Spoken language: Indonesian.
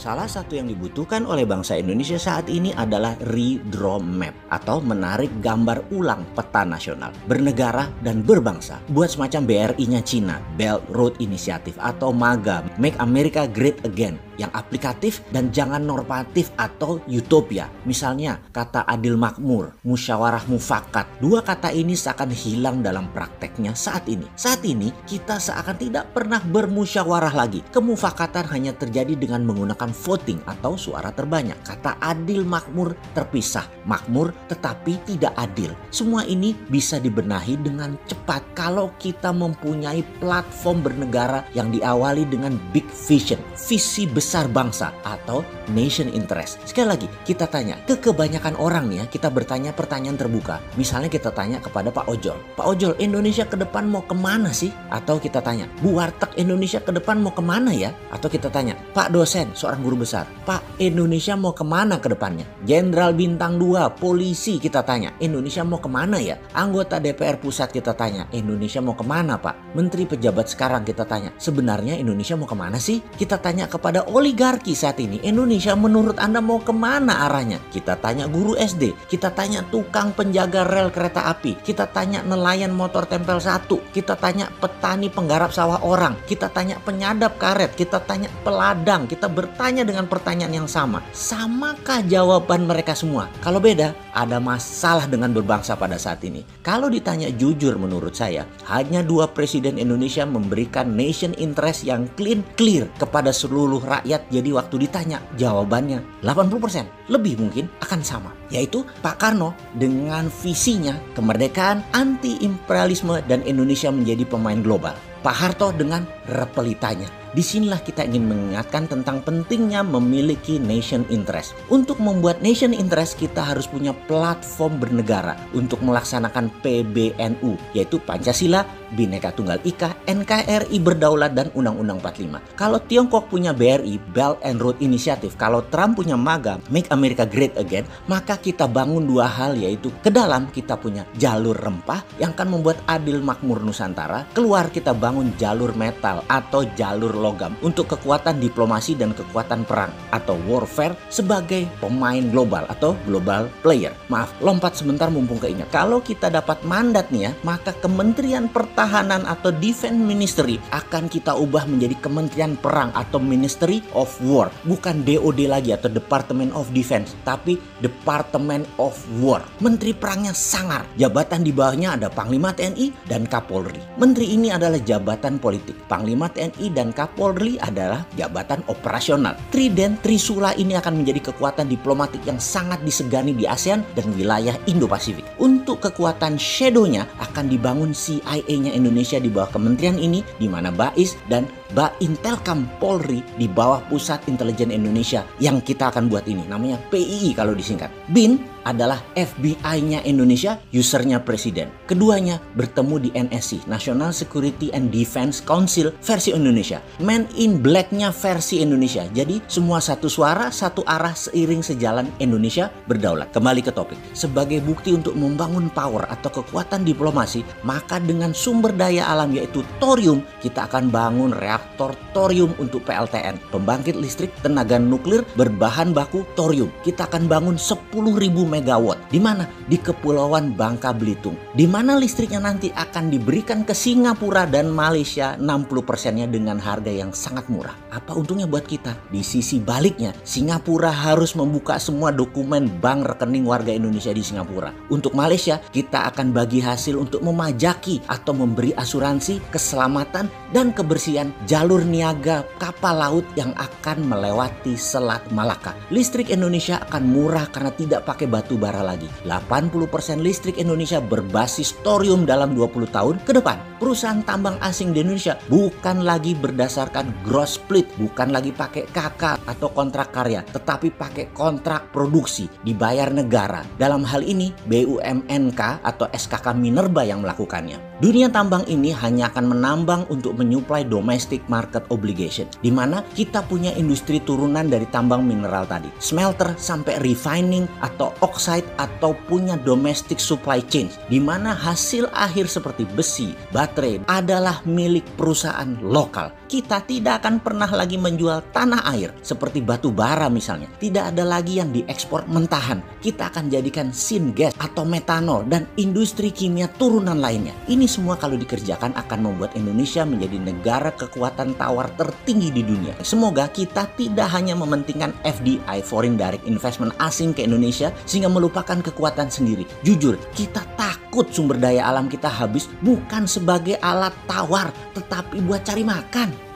Salah satu yang dibutuhkan oleh bangsa Indonesia saat ini adalah redraw map atau menarik gambar ulang peta nasional, bernegara dan berbangsa. Buat semacam BRI-nya Cina, Belt Road Initiative atau MAGA, Make America Great Again, yang aplikatif dan jangan normatif atau utopia. Misalnya kata adil makmur, musyawarah mufakat. Dua kata ini seakan hilang dalam prakteknya saat ini. Saat ini kita seakan tidak pernah bermusyawarah lagi. Kemufakatan hanya terjadi dengan menggunakan voting atau suara terbanyak. Kata adil makmur terpisah. Makmur tetapi tidak adil. Semua ini bisa dibenahi dengan cepat kalau kita mempunyai platform bernegara yang diawali dengan big vision, visi besar bangsa atau nation interest. Sekali lagi kita tanya ke kebanyakan orang nih ya, kita bertanya pertanyaan terbuka. Misalnya kita tanya kepada Pak Ojol, Pak Ojol, Indonesia ke depan mau kemana sih? Atau kita tanya, Bu Warteg, Indonesia ke depan mau kemana ya? Atau kita tanya, Pak dosen, seorang guru besar, Pak, Indonesia mau kemana ke depannya? Jenderal bintang 2, polisi kita tanya, Indonesia mau kemana ya? Anggota DPR pusat kita tanya, Indonesia mau kemana Pak? Menteri pejabat sekarang kita tanya, sebenarnya Indonesia mau kemana sih? Kita tanya kepada oligarki saat ini, Indonesia menurut Anda mau kemana arahnya? Kita tanya guru SD, kita tanya tukang penjaga rel kereta api, kita tanya nelayan motor tempel 1, kita tanya petani penggarap sawah orang, kita tanya penyadap karet, kita tanya peladang, kita bertanya dengan pertanyaan yang sama. Samakah jawaban mereka semua? Kalau beda, ada masalah dengan berbangsa pada saat ini. Kalau ditanya jujur menurut saya, hanya 2 presiden Indonesia memberikan nation interest yang clear kepada seluruh rakyat. Jadi waktu ditanya, jawabannya 80% lebih mungkin akan sama, yaitu Pak Karno dengan visinya kemerdekaan, anti-imperialisme dan Indonesia menjadi pemain global. Pak Harto dengan repelitanya. Disinilah kita ingin mengingatkan tentang pentingnya memiliki nation interest. Untuk membuat nation interest kita harus punya platform bernegara untuk melaksanakan PBNU, yaitu Pancasila, Bhinneka Tunggal Ika, NKRI berdaulat dan Undang-Undang 45. Kalau Tiongkok punya BRI, Belt and Road Initiative, kalau Trump punya MAGA, Make America Great Again, maka kita bangun 2 hal, yaitu ke dalam kita punya jalur rempah yang akan membuat adil makmur Nusantara, keluar kita bangun jalur metal atau jalur logam untuk kekuatan diplomasi dan kekuatan perang atau warfare sebagai pemain global atau global player. Maaf, lompat sebentar mumpung keingat. Kalau kita dapat mandat nih ya, maka Kementerian Pertahanan atau Defense Ministry akan kita ubah menjadi Kementerian Perang atau Ministry of War. Bukan DOD lagi atau Department of Defense, tapi Department of War. Menteri perangnya sangar. Jabatan di bawahnya ada Panglima TNI dan Kapolri. Menteri ini adalah jabatan politik. Panglima TNI dan Kapolri adalah jabatan operasional. Trident Trisula ini akan menjadi kekuatan diplomatik yang sangat disegani di ASEAN dan wilayah Indo-Pasifik. Untuk kekuatan shadow-nya akan dibangun CIA-nya Indonesia di bawah kementerian ini, di mana BAIS dan Baintelkam Polri di bawah Pusat Intelijen Indonesia yang kita akan buat ini. Namanya PII kalau disingkat. BIN adalah FBI-nya Indonesia, usernya presiden. Keduanya bertemu di NSC, National Security and Defense Council versi Indonesia. Men in Black-nya versi Indonesia. Jadi semua satu suara, satu arah, seiring sejalan Indonesia berdaulat. Kembali ke topik. Sebagai bukti untuk membangun power atau kekuatan diplomasi, maka dengan sumber daya alam yaitu thorium, kita akan bangun reaktor thorium untuk PLTN, pembangkit listrik tenaga nuklir berbahan baku thorium. Kita akan bangun 10.000 megawatt. Di mana? Di Kepulauan Bangka Belitung. Di mana listriknya nanti akan diberikan ke Singapura dan Malaysia 60%-nya dengan harga yang sangat murah. Apa untungnya buat kita? Di sisi baliknya, Singapura harus membuka semua dokumen bank rekening warga Indonesia di Singapura. Untuk Malaysia, kita akan bagi hasil untuk memajaki atau memberi asuransi keselamatan dan kebersihan jalur niaga kapal laut yang akan melewati Selat Malaka. Listrik Indonesia akan murah karena tidak pakai batu bara lagi. 80% listrik Indonesia berbasis thorium dalam 20 tahun ke depan. Perusahaan tambang asing di Indonesia bukan lagi berdasarkan gross split, bukan lagi pakai KK atau kontrak karya, tetapi pakai kontrak produksi, dibayar negara. Dalam hal ini BUMNK atau SKK Minerba yang melakukannya. Dunia tambang ini hanya akan menambang untuk menyuplai domestic market obligation, di mana kita punya industri turunan dari tambang mineral tadi, smelter sampai refining atau bauxite atau punya domestic supply chain, di mana hasil akhir seperti besi, baterai adalah milik perusahaan lokal. Kita tidak akan pernah lagi menjual tanah air seperti batu bara misalnya. Tidak ada lagi yang diekspor mentahan. Kita akan jadikan syngas atau metanol dan industri kimia turunan lainnya. Ini semua kalau dikerjakan akan membuat Indonesia menjadi negara kekuatan tawar tertinggi di dunia. Semoga kita tidak hanya mementingkan FDI, foreign direct investment asing ke Indonesia, sehingga melupakan kekuatan sendiri. Jujur, kita takut sumber daya alam kita habis bukan sebagai alat tawar, tetapi buat cari makan.